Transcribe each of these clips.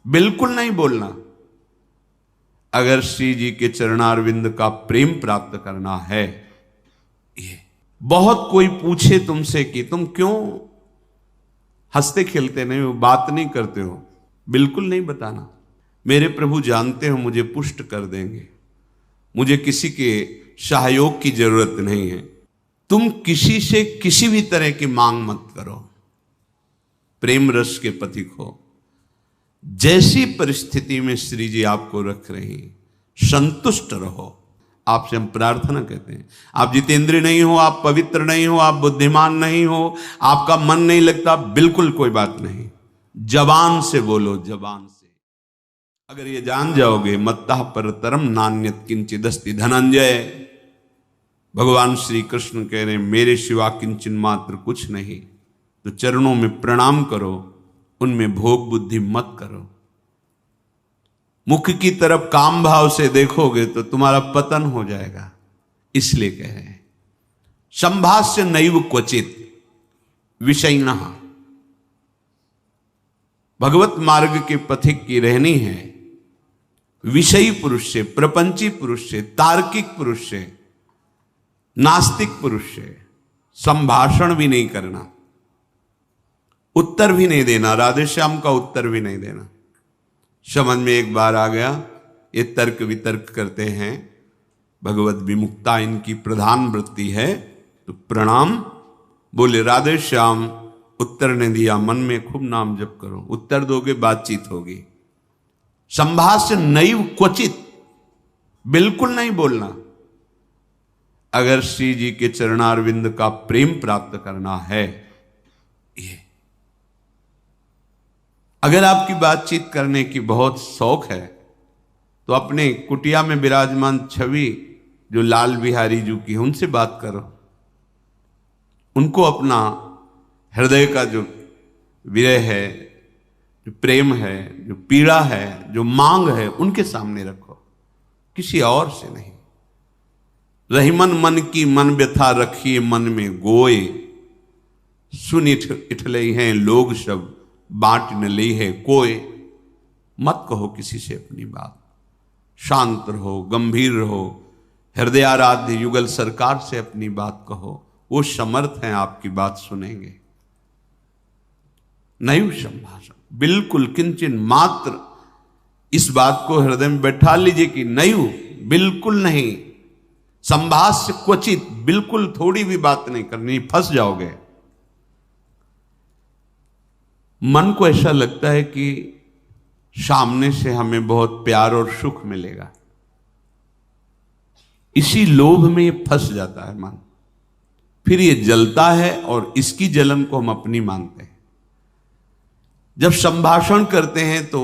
बिल्कुल नहीं बोलना। अगर श्री जी के चरणारविंद का प्रेम प्राप्त करना है, ये बहुत कोई पूछे तुमसे कि तुम क्यों हंसते खेलते नहीं हो, बात नहीं करते हो, बिल्कुल नहीं बताना। मेरे प्रभु जानते हो मुझे पुष्ट कर देंगे, मुझे किसी के सहयोग की जरूरत नहीं है। तुम किसी से किसी भी तरह की मांग मत करो, प्रेम रस के पथिक हो। जैसी परिस्थिति में श्री जी आपको रख रही, संतुष्ट रहो। आपसे हम प्रार्थना कहते हैं, आप जितेंद्रिय नहीं हो, आप पवित्र नहीं हो, आप बुद्धिमान नहीं हो, आपका मन नहीं लगता, बिल्कुल कोई बात नहीं। जबान से बोलो, जबान से। अगर ये जान जाओगे, मत्तः परतरम नान्यत् किंचिदस्ति धनंजय, भगवान श्री कृष्ण कह रहे हैं मेरे सिवा किंचन मात्र कुछ नहीं, तो चरणों में प्रणाम करो, उनमें भोग बुद्धि मत करो। मुख की तरफ काम भाव से देखोगे तो तुम्हारा पतन हो जाएगा। इसलिए कह रहे हैं संभाष्य नैव क्वचित विषयिणः। भगवत मार्ग के पथिक की रहनी है विषयी पुरुष से, प्रपंची पुरुष से, तार्किक पुरुष से, नास्तिक पुरुष से संभाषण भी नहीं करना, उत्तर भी नहीं देना, राधे श्याम का उत्तर भी नहीं देना। समझ में एक बार आ गया, ये तर्क वितर्क करते हैं, भगवत विमुक्ता इनकी प्रधान वृत्ति है, तो प्रणाम बोले राधे श्याम, उत्तर ने दिया, मन में खूब नाम जप करो, उत्तर दोगे बातचीत होगी। संभाष्य नैव क्वचित, बिल्कुल नहीं बोलना। अगर श्री जी के चरणारविंद का प्रेम प्राप्त करना है, ये अगर आपकी बातचीत करने की बहुत शौक है तो अपने कुटिया में विराजमान छवि जो लाल बिहारी जी की, उनसे बात करो। उनको अपना हृदय का जो विरह है, जो प्रेम है, जो पीड़ा है, जो मांग है, उनके सामने रखो, किसी और से नहीं। रहीमन मन की मन व्यथा रखिए मन में गोए, सुन इठलई हैं लोग सब बांट न ली है कोई। मत कहो किसी से अपनी बात, शांत रहो, गंभीर रहो, हृदयाराध्य युगल सरकार से अपनी बात कहो, वो समर्थ हैं आपकी बात सुनेंगे। नहीं संभाषण, बिल्कुल किंचन मात्र इस बात को हृदय में बैठा लीजिए कि नहीं, बिल्कुल नहीं। संभाष्य क्वचित, बिल्कुल थोड़ी भी बात नहीं करनी, फंस जाओगे। मन को ऐसा लगता है कि सामने से हमें बहुत प्यार और सुख मिलेगा, इसी लोभ में ये फंस जाता है मन, फिर ये जलता है और इसकी जलन को हम अपनी मानते हैं। जब संभाषण करते हैं तो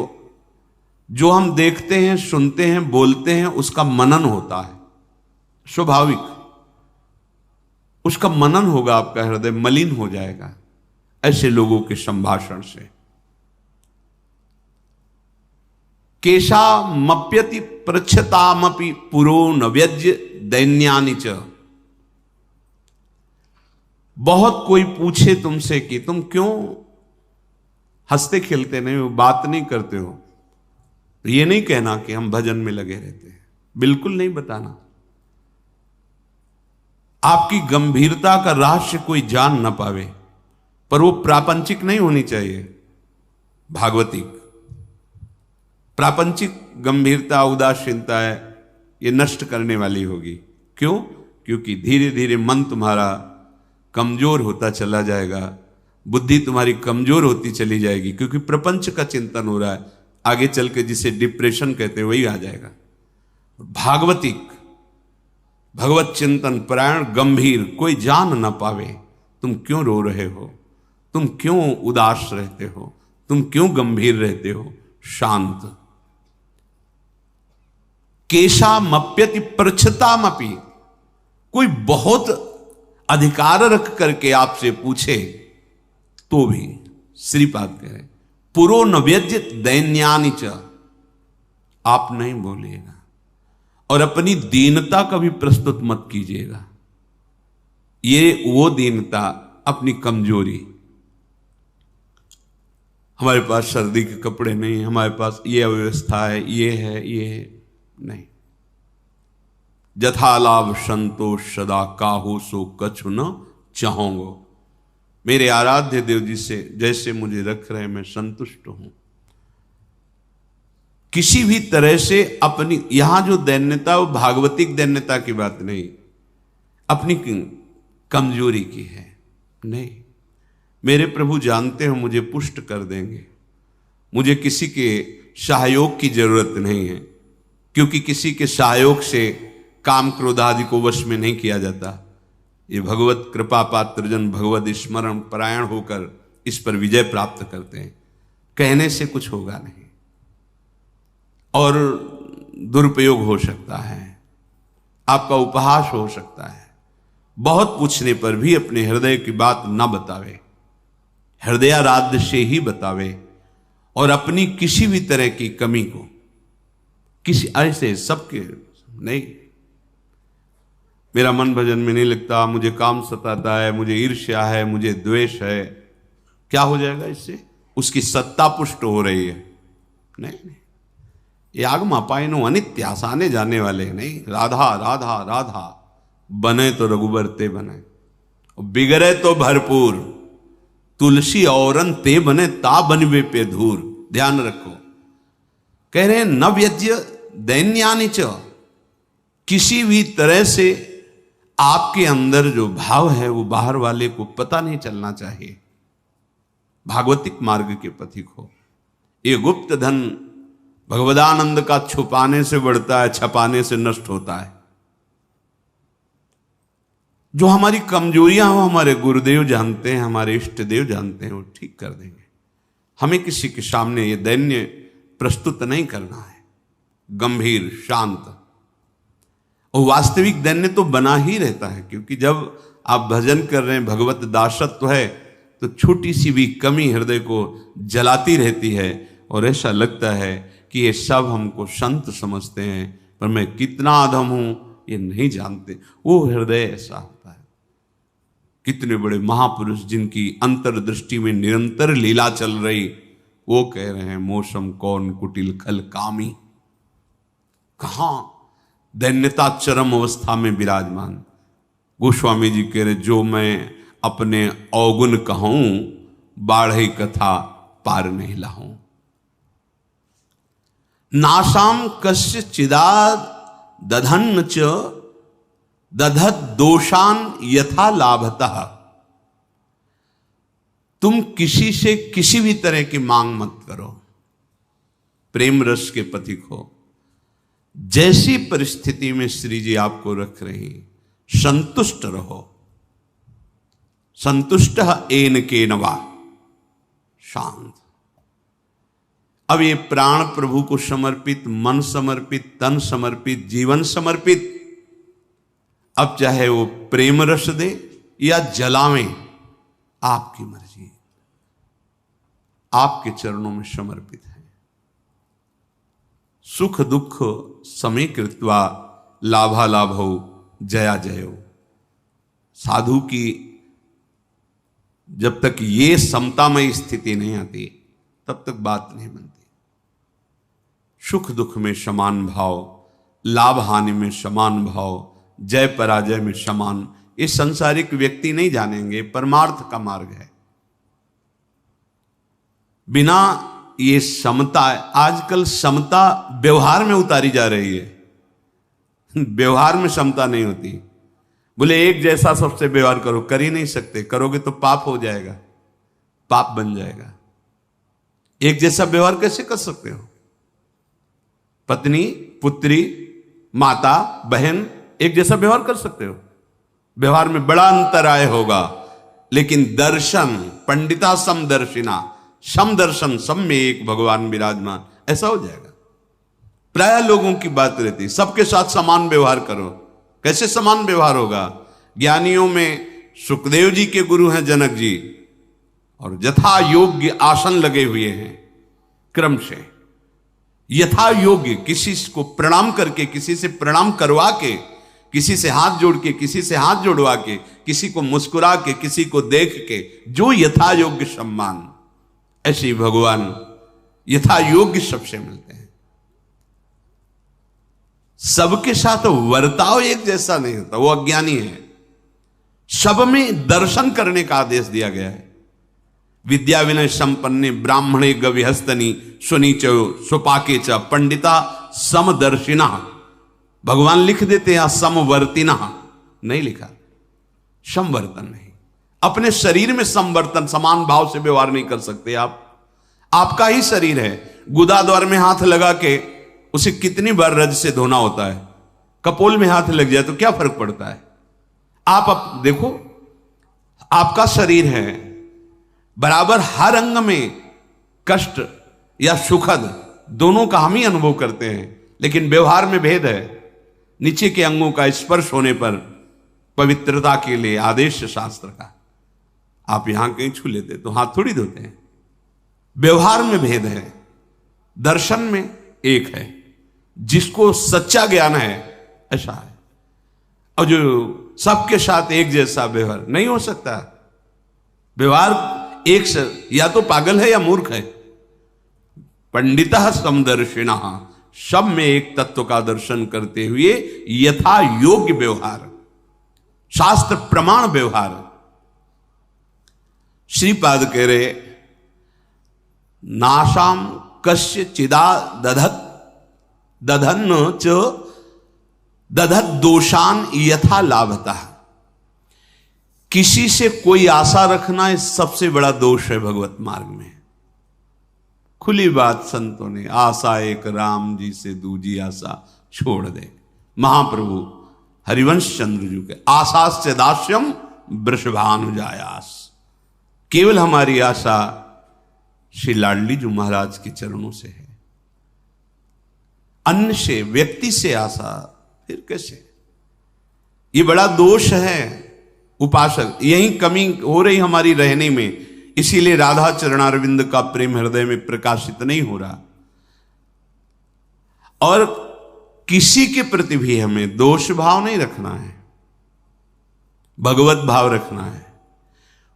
जो हम देखते हैं, सुनते हैं, बोलते हैं, उसका मनन होता है, स्वाभाविक उसका मनन होगा, आपका हृदय मलिन हो जाएगा ऐसे लोगों के संभाषण से। केशा मप्यति प्रच्छतामपि पुरो न व्यज्य दैन्यानि च। बहुत कोई पूछे तुमसे कि तुम क्यों हंसते खेलते नहीं हो, बात नहीं करते हो, तो ये नहीं कहना कि हम भजन में लगे रहते हैं, बिल्कुल नहीं बताना। आपकी गंभीरता का रहस्य कोई जान ना पावे, पर वो प्रापंचिक नहीं होनी चाहिए, भागवतिक। प्रापंचिक गंभीरता, उदासीनता है, ये नष्ट करने वाली होगी। क्यों? क्योंकि धीरे धीरे मन तुम्हारा कमजोर होता चला जाएगा, बुद्धि तुम्हारी कमजोर होती चली जाएगी, क्योंकि प्रपंच का चिंतन हो रहा है। आगे चल के जिसे डिप्रेशन कहते हैं वही आ जाएगा। भागवतिक, भगवत चिंतन परायण, गंभीर, कोई जान ना पावे तुम क्यों रो रहे हो, तुम क्यों उदास रहते हो, तुम क्यों गंभीर रहते हो, शांत। केशा मप्यति प्रच्छतामपि, कोई बहुत अधिकार रख करके आपसे पूछे तो भी श्रीपाद कह रहे पुरो न व्यज्यत दैन्यानि च, आप नहीं बोलिएगा और अपनी दीनता कभी प्रस्तुत मत कीजिएगा। ये वो दीनता, अपनी कमजोरी। हमारे पास सर्दी के कपड़े नहीं, हमारे पास ये अव्यवस्था है, ये है, ये है, नहीं। जथा लाभ संतोष सदा काहू सो कछु न चाहूंगो। मेरे आराध्य देव जी से जैसे मुझे रख रहे मैं संतुष्ट हूं। किसी भी तरह से अपनी, यहां जो दैन्यता वो भागवतिक दैन्यता की बात नहीं, अपनी कमजोरी की है। नहीं, मेरे प्रभु जानते हो मुझे पुष्ट कर देंगे, मुझे किसी के सहयोग की जरूरत नहीं है, क्योंकि किसी के सहयोग से काम क्रोध आदि को वश में नहीं किया जाता। ये भगवत कृपा पात्र जन भगवत स्मरण परायण होकर इस पर विजय प्राप्त करते हैं। कहने से कुछ होगा नहीं और दुरुपयोग हो सकता है, आपका उपहास हो सकता है। बहुत पूछने पर भी अपने हृदय की बात न बतावे, हृदयाराध्य से ही बतावे, और अपनी किसी भी तरह की कमी को किसी ऐसे सबके नहीं, मेरा मन भजन में नहीं लगता, मुझे काम सताता है, मुझे ईर्ष्या है, मुझे द्वेष है, क्या हो जाएगा इससे? उसकी सत्ता पुष्ट हो रही है। नहीं, ये आगमा पाइनो अनित्य, आसाने जाने वाले नहीं। राधा राधा राधा बने तो रघुबर ते बने, बिगड़े तो भरपूर, तुलसी औरन ते बने ता बनवे पे धूर। ध्यान रखो, कह रहे हैं न व्यज्य दैन्यानि च, किसी भी तरह से आपके अंदर जो भाव है वो बाहर वाले को पता नहीं चलना चाहिए। भागवतिक मार्ग के पथिक हो। ये गुप्त धन भगवदानंद का छुपाने से बढ़ता है, छपाने से नष्ट होता है। जो हमारी कमजोरियां हो हमारे गुरुदेव जानते हैं, हमारे इष्ट देव जानते हैं, वो ठीक कर देंगे। हमें किसी के सामने ये दैन्य प्रस्तुत नहीं करना है, गंभीर शांत। और वास्तविक दैन्य तो बना ही रहता है, क्योंकि जब आप भजन कर रहे हैं, भगवत दासत्व है, तो छोटी सी भी कमी हृदय को जलाती रहती है और ऐसा लगता है कि ये सब हमको संत समझते हैं, पर मैं कितना अधम हूं ये नहीं जानते। वो हृदय ऐसा होता है। कितने बड़े महापुरुष जिनकी अंतर्दृष्टि में निरंतर लीला चल रही, वो कह रहे हैं मौसम कौन कुटिल खल कामी। कहां दैन्यता चरम अवस्था में विराजमान। गोस्वामी जी कह रहे जो मैं अपने अवगुण कहूं, बाढ़ई कथा पार नहीं लाऊं। नासाम कस्य चिदाद दधन्न च दधत दोषान यथा लाभतः। तुम किसी से किसी भी तरह की मांग मत करो, प्रेम रस के पथिक हो। जैसी परिस्थिति में श्री जी आपको रख रही, संतुष्ट रहो। संतुष्ट एन के नवा, शांत। अब ये प्राण प्रभु को समर्पित, मन समर्पित, तन समर्पित, जीवन समर्पित, अब चाहे वो प्रेम रस दे या जलावें, आपकी मर्जी, आपके चरणों में समर्पित है। सुख दुख समय कृत्वा लाभा लाभो जया जयो। साधु की जब तक ये समतामय स्थिति नहीं आती तब तक बात नहीं बनती। सुख दुख में समान भाव, लाभ हानि में समान भाव, जय पराजय में समान, ये संसारिक व्यक्ति नहीं जानेंगे, परमार्थ का मार्ग है। बिना ये समता, आजकल समता व्यवहार में उतारी जा रही है। व्यवहार में समता नहीं होती। बोले एक जैसा सबसे व्यवहार करो, कर ही नहीं सकते, करोगे तो पाप हो जाएगा, पाप बन जाएगा। एक जैसा व्यवहार कैसे कर सकते हो? पत्नी, पुत्री, माता, बहन एक जैसा व्यवहार कर सकते हो? व्यवहार में बड़ा अंतराय होगा, लेकिन दर्शन, पंडिता समदर्शिना, समदर्शन, सम में एक भगवान विराजमान, ऐसा हो जाएगा। प्राय लोगों की बात रहती, सबके साथ समान व्यवहार करो। कैसे समान व्यवहार होगा? ज्ञानियों में सुखदेव जी के गुरु हैं जनक जी, और यथा योग्य आसन लगे हुए हैं क्रम से। यथा योग्य, किसी को प्रणाम करके, किसी से प्रणाम करवा के, किसी से हाथ जोड़ के, किसी से हाथ जोड़वा के, किसी को मुस्कुरा के, किसी को देख के, जो यथा योग्य सम्मान, ऐसे ही भगवान यथा योग्य सबसे मिलते हैं। सबके साथ वर्ताव एक जैसा नहीं होता, वो अज्ञानी है। सब में दर्शन करने का आदेश दिया गया है। विद्या विनय संपन्ने ब्राह्मणे गविहस्तनी सुनीच सुपाके च पंडिता समदर्शिना। भगवान लिख देते हैं समवर्तिना, नहीं लिखा, समवर्तन नहीं। अपने शरीर में समवर्तन, समान भाव से व्यवहार नहीं कर सकते आप। आपका ही शरीर है, गुदा द्वार में हाथ लगा के उसे कितनी बार रज से धोना होता है। कपोल में हाथ लग जाए तो क्या फर्क पड़ता है। आप देखो, आपका शरीर है, बराबर हर अंग में कष्ट या सुखद दोनों का हम ही अनुभव करते हैं, लेकिन व्यवहार में भेद है। नीचे के अंगों का स्पर्श होने पर पवित्रता के लिए आदेश शास्त्र का, आप यहां कहीं छू लेते तो हाथ थोड़ी धोते हैं। व्यवहार में भेद है, दर्शन में एक है। जिसको सच्चा ज्ञान है ऐसा है, और जो सबके साथ एक जैसा व्यवहार नहीं हो सकता। व्यवहार एक से या तो पागल है या मूर्ख है। पंडिता समदर्शिना, सब में एक तत्व का दर्शन करते हुए यथा योग्य व्यवहार, शास्त्र प्रमाण व्यवहार। श्रीपाद कह रहे नाशाम कस्य चिदा दधत दधन च दधत दोषान यथा लाभता। किसी से कोई आशा रखना इस सबसे बड़ा दोष है भगवत मार्ग में। खुली बात संतों ने, आशा एक राम जी से दूजी आशा छोड़ दे। महाप्रभु हरिवंश चंद्र जी के आशा से दास्यम वृषभानुजायास। केवल हमारी आशा श्री लाडली जी महाराज के चरणों से है, अन्य से, व्यक्ति से आशा फिर कैसे। ये बड़ा दोष है उपासक, यही कमी हो रही हमारी रहने में। इसीलिए राधा चरणारविंद का प्रेम हृदय में प्रकाशित नहीं हो रहा। और किसी के प्रति भी हमें दोष भाव नहीं रखना है, भगवत भाव रखना है।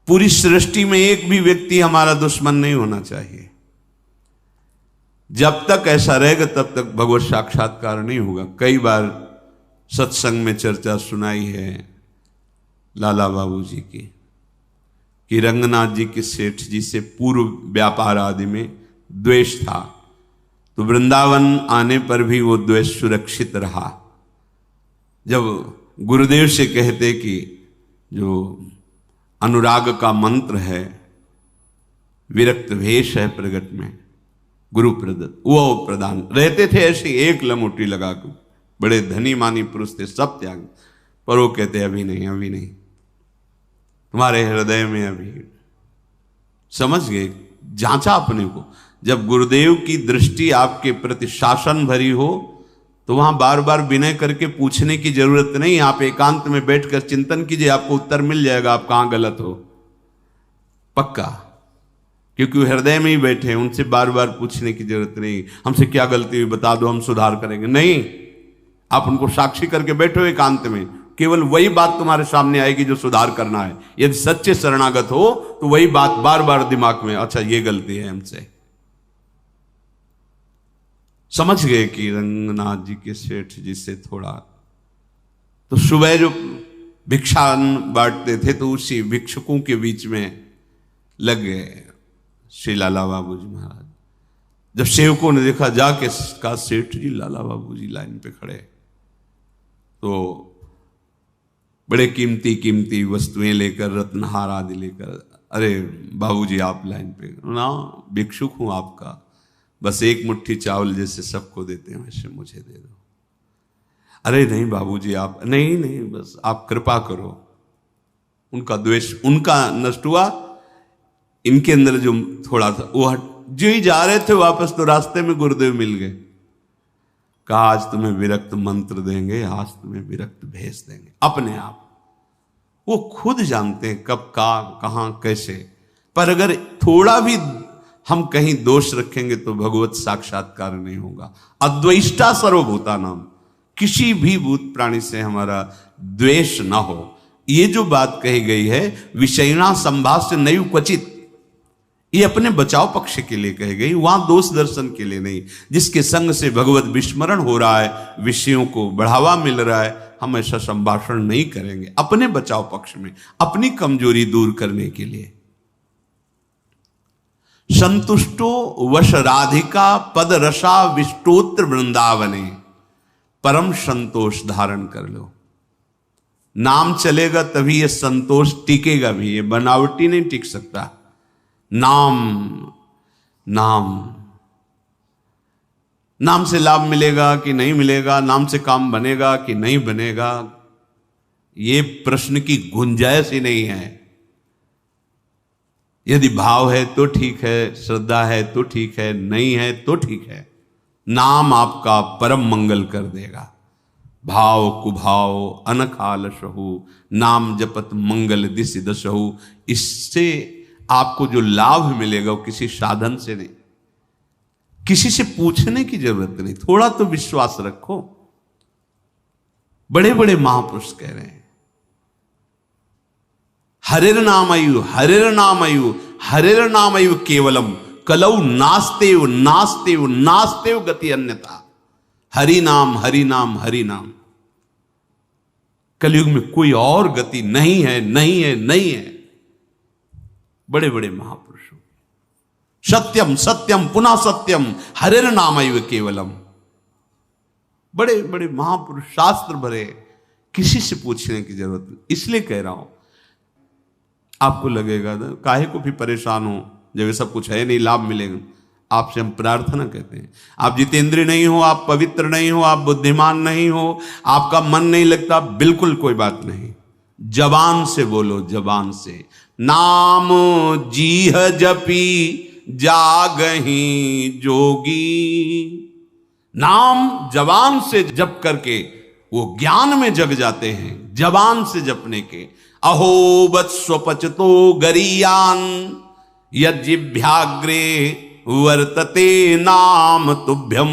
पूरी सृष्टि में एक भी व्यक्ति हमारा दुश्मन नहीं होना चाहिए। जब तक ऐसा रहेगा तब तक भगवत साक्षात्कार नहीं होगा। कई बार सत्संग में चर्चा सुनाई है लाला बाबू जी की, कि रंगनाथ जी के सेठ जी से पूर्व व्यापार आदि में द्वेष था, तो वृंदावन आने पर भी वो द्वेष सुरक्षित रहा। जब गुरुदेव से कहते कि जो अनुराग का मंत्र है, विरक्त भेष है प्रगट में गुरु प्रदत्त, वो प्रदान रहते थे ऐसी एक लमोटी लगा के। बड़े धनी मानी पुरुष थे, सब त्याग, पर वो कहते अभी नहीं, अभी नहीं, तुम्हारे हृदय में अभी। समझ गए, जांचा अपने को। जब गुरुदेव की दृष्टि आपके प्रति शासन भरी हो तो वहां बार बार विनय करके पूछने की जरूरत नहीं। आप एकांत में बैठकर चिंतन कीजिए, आपको उत्तर मिल जाएगा आप कहां गलत हो, पक्का। क्योंकि वो हृदय में ही बैठे हैं, उनसे बार बार पूछने की जरूरत नहीं, हमसे क्या गलती हुई बता दो, हम सुधार करेंगे। नहीं, आप उनको साक्षी करके बैठो एकांत में, केवल वही बात तुम्हारे सामने आएगी जो सुधार करना है। यदि सच्चे शरणागत हो तो वही बात बार बार दिमाग में, अच्छा ये गलती है हमसे। समझ गए कि रंगनाथ जी के सेठ जी से थोड़ा, तो सुबह जो भिक्षा बांटते थे तो उसी भिक्षुकों के बीच में लग गए श्री लाला बाबू जी महाराज। जब सेवकों ने देखा जाके का सेठ जी लाला बाबू जी लाइन पे खड़े, तो बड़े कीमती कीमती वस्तुएं लेकर, रत्नहार आदि लेकर, अरे बाबूजी आप लाइन पे ना, भिक्षुक हूं आपका, बस एक मुट्ठी चावल जैसे सबको देते हैं वैसे मुझे दे दो। अरे नहीं बाबूजी आप, नहीं नहीं बस आप कृपा करो। उनका द्वेष उनका नष्ट हुआ, इनके अंदर जो थोड़ा था वो हट। जो ही जा रहे थे वापस तो रास्ते में गुरुदेव मिल गए, कहा आज तुम्हें विरक्त मंत्र देंगे, आज तुम्हें विरक्त भेज देंगे। अपने आप वो खुद जानते हैं कब का कहां कैसे, पर अगर थोड़ा भी हम कहीं दोष रखेंगे तो भगवत साक्षात्कार नहीं होगा। अद्वेष्टा सर्वभूता नाम, किसी भी भूत प्राणी से हमारा द्वेष ना हो। ये जो बात कही गई है, विषयणा संभाष्य नैव क्वचित, ये अपने बचाव पक्ष के लिए कह गई, वहां दोष दर्शन के लिए नहीं। जिसके संग से भगवत विस्मरण हो रहा है, विषयों को बढ़ावा मिल रहा है, हम ऐसा संभाषण नहीं करेंगे, अपने बचाव पक्ष में, अपनी कमजोरी दूर करने के लिए। संतुष्टो वश राधिका पद रसा विष्टोत्र वृंदावने, परम संतोष धारण कर लो। नाम चलेगा तभी ये संतोष टिकेगा भी, ये बनावटी नहीं टिक सकता। नाम नाम नाम से लाभ मिलेगा कि नहीं मिलेगा, नाम से काम बनेगा कि नहीं बनेगा, ये प्रश्न की गुंजाइश ही नहीं है। यदि भाव है तो ठीक है, श्रद्धा है तो ठीक है, नहीं है तो ठीक है। नाम आपका परम मंगल कर देगा। भाव कुभाव अनखाल सहु, नाम जपत मंगल दिस दसहु। इससे आपको जो लाभ मिलेगा वो किसी साधन से नहीं, किसी से पूछने की जरूरत नहीं। थोड़ा तो विश्वास रखो। बड़े बड़े महापुरुष कह रहे हैं, हरिर नामयु हरिर नामयु हरिर नामयु केवलम कलौ नास्तेव नास्तेव नास्तेव गति अन्यथा। हरि नाम हरि नाम हरि नाम। कलयुग में कोई और गति नहीं है, नहीं है, नहीं है। बड़े बड़े महापुरुषों, सत्यम सत्यम पुनः सत्यम हरिर नामैव केवलम। बड़े बड़े महापुरुष, शास्त्र भरे, किसी से पूछने की जरूरत नहीं। इसलिए कह रहा हूं, आपको लगेगा ना काहे को भी परेशान हो जब ये सब कुछ है नहीं, लाभ मिलेगा। आपसे हम प्रार्थना कहते हैं, आप जितेंद्रिय नहीं हो, आप पवित्र नहीं हो, आप बुद्धिमान नहीं हो, आपका मन नहीं लगता, बिल्कुल कोई बात नहीं। जबान से बोलो, जबान से। नाम जीह जपी जागही जोगी। नाम जबान से जप करके वो ज्ञान में जग जाते हैं, जबान से जपने के। अहो वत्स्वपचतो गरीयान यज्जिभ्याग्रे वर्तते नाम तुभ्यम।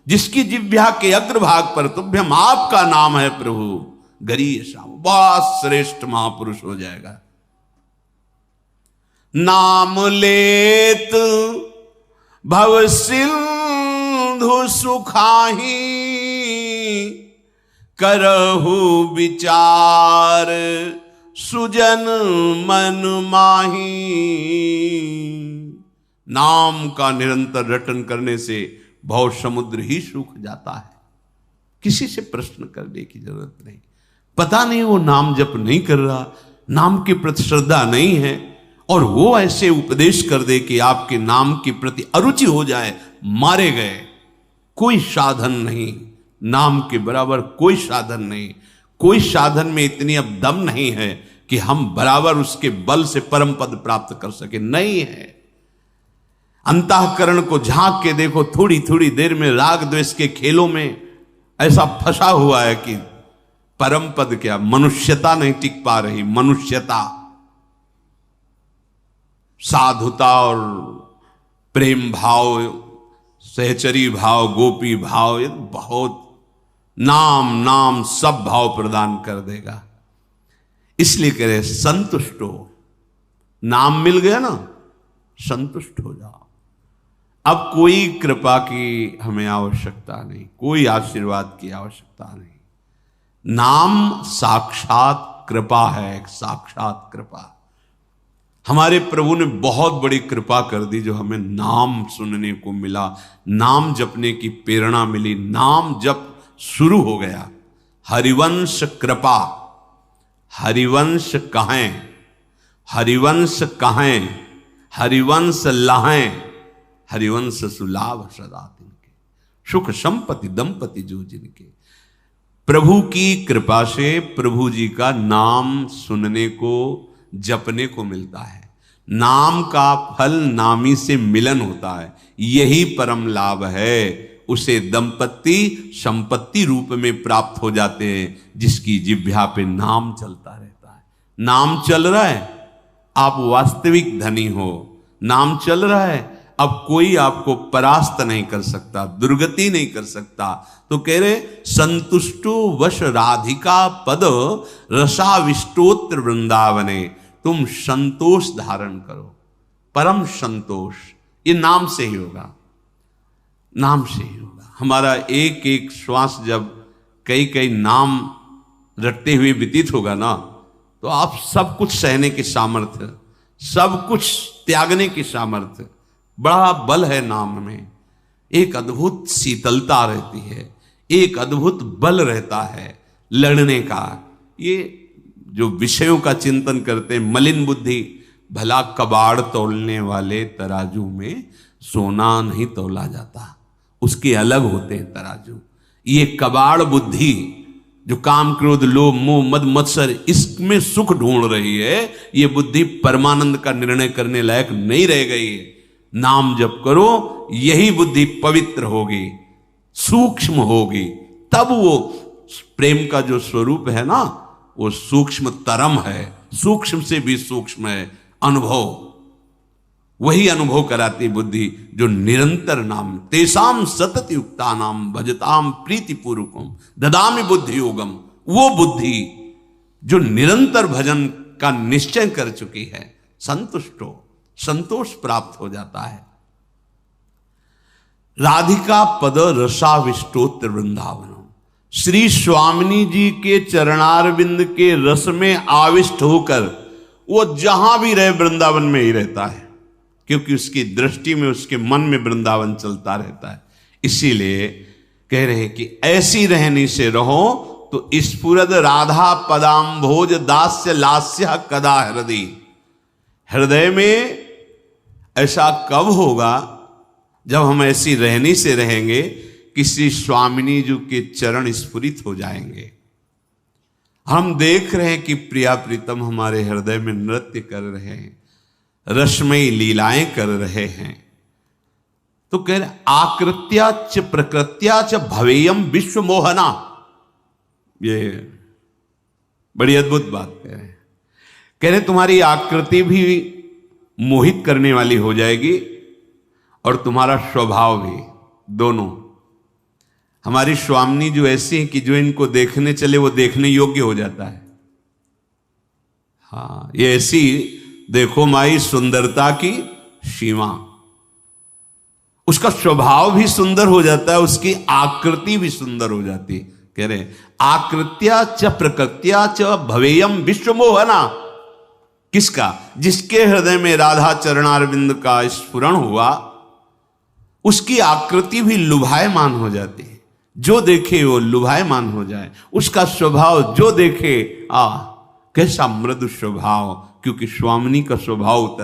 जिसकी जिह्वा के अग्रभाग पर तुभ्यम आपका नाम है प्रभु, गरीयसा, बहुत श्रेष्ठ महापुरुष हो जाएगा। नाम लेत भव सिंधु सुखाही, करहु विचार सुजन मन माही। नाम का निरंतर रटन करने से भव समुद्र ही सूख जाता है। किसी से प्रश्न करने की जरूरत नहीं। पता नहीं वो नाम जप नहीं कर रहा, नाम के प्रति श्रद्धा नहीं है, और वो ऐसे उपदेश कर दे कि आपके नाम के प्रति अरुचि हो जाए, मारे गए। कोई साधन नहीं, नाम के बराबर कोई साधन नहीं। कोई साधन में इतनी अब दम नहीं है कि हम बराबर उसके बल से परम पद प्राप्त कर सके, नहीं है। अंतःकरण को झांक के देखो, थोड़ी थोड़ी देर में राग द्वेष के खेलों में ऐसा फंसा हुआ है कि परम पद क्या, मनुष्यता नहीं टिक पा रही। मनुष्यता, साधुता और प्रेम भाव, सहचरी भाव, गोपी भाव, ये बहुत, नाम नाम सब भाव प्रदान कर देगा। इसलिए कह रहे संतुष्ट हो। नाम मिल गया ना, संतुष्ट हो जाओ। अब कोई कृपा की हमें आवश्यकता नहीं, कोई आशीर्वाद की आवश्यकता नहीं। नाम साक्षात कृपा है, एक साक्षात कृपा। हमारे प्रभु ने बहुत बड़ी कृपा कर दी जो हमें नाम सुनने को मिला, नाम जपने की प्रेरणा मिली, नाम जप शुरू हो गया। हरिवंश कृपा, हरिवंश कहें, हरिवंश कहें, हरिवंश लहें, हरिवंश सुलाभ सदा तिनके, सुख संपत्ति दंपति जो जिनके। प्रभु की कृपा से प्रभु जी का नाम सुनने को, जपने को मिलता है। नाम का फल नामी से मिलन होता है, यही परम लाभ है। उसे दंपति संपत्ति रूप में प्राप्त हो जाते हैं जिसकी जिह्वा पे नाम चलता रहता है। नाम चल रहा है, आप वास्तविक धनी हो। नाम चल रहा है, अब कोई आपको परास्त नहीं कर सकता, दुर्गति नहीं कर सकता। तो कह रहे संतुष्टो वश राधिका पद रसाविष्टोत्र वृंदावने। तुम संतोष धारण करो। परम संतोष, ये नाम से ही होगा, नाम से ही होगा। हमारा एक एक श्वास जब कई कई नाम रटते हुए व्यतीत होगा ना, तो आप सब कुछ सहने की सामर्थ्य, सब कुछ त्यागने की सामर्थ्य, बड़ा बल है नाम में। एक अद्भुत शीतलता रहती है, एक अद्भुत बल रहता है लड़ने का। ये जो विषयों का चिंतन करते हैं, मलिन बुद्धि, भला कबाड़ तोलने वाले तराजू में सोना नहीं तोला जाता, उसके अलग होते हैं तराजू। ये कबाड़ बुद्धि जो काम क्रोध लोभ मोह मद मत्सर इसमें सुख ढूंढ रही है, ये बुद्धि परमानंद का निर्णय करने लायक नहीं रह गई है। नाम जप करो, यही बुद्धि पवित्र होगी, सूक्ष्म होगी, तब वो प्रेम का जो स्वरूप है ना, वो सूक्ष्म तरम है, सूक्ष्म से भी सूक्ष्म है अनुभव। वही अनुभव कराती बुद्धि जो निरंतर नाम, तेसाम सतत युक्ता नाम भजताम प्रीति पूर्वकम ददामि बुद्धि योगम। वो बुद्धि जो निरंतर भजन का निश्चय कर चुकी है, संतुष्ट हो, संतोष प्राप्त हो जाता है। राधिका पद रसाविष्टोत्र वृंदावनम, श्री स्वामिनी जी के चरणारविंद के रस में आविष्ट होकर वो जहां भी रहे वृंदावन में ही रहता है, क्योंकि उसकी दृष्टि में, उसके मन में वृंदावन चलता रहता है। इसीलिए कह रहे हैं कि ऐसी रहनी से रहो तो स्फुरद राधा पदाम्भोज दास्य लास्य कदा हृदय। हृदय में ऐसा कब होगा जब हम ऐसी रहनी से रहेंगे कि श्री स्वामिनी जी के चरण स्फुरित हो जाएंगे। हम देख रहे हैं कि प्रिया प्रीतम हमारे हृदय में नृत्य कर रहे हैं, रसमयी लीलाएं कर रहे हैं। तो कह रहे आकृत्या च प्रकृत्या च भवेयम विश्व मोहना। ये बड़ी अद्भुत बात कह रहे तुम्हारी आकृति भी मोहित करने वाली हो जाएगी और तुम्हारा स्वभाव भी, दोनों। हमारी स्वामिनी जो ऐसी है कि जो इनको देखने चले वो देखने योग्य हो जाता है। हाँ, ये ऐसी देखो माई सुंदरता की सीमा, उसका स्वभाव भी सुंदर हो जाता है, उसकी आकृति भी सुंदर हो जाती। कह रहे आकृत्या च प्रकृत्या च भवेयम विश्व मोहना। किसका? जिसके हृदय में राधा चरणारविंद का स्फुरण हुआ, उसकी आकृति भी लुभायमान हो जाती है। जो देखे वो लुभायमान हो जाए, उसका स्वभाव जो देखे कैसा मृदु स्वभाव, क्योंकि स्वामिनी का स्वभाव उतर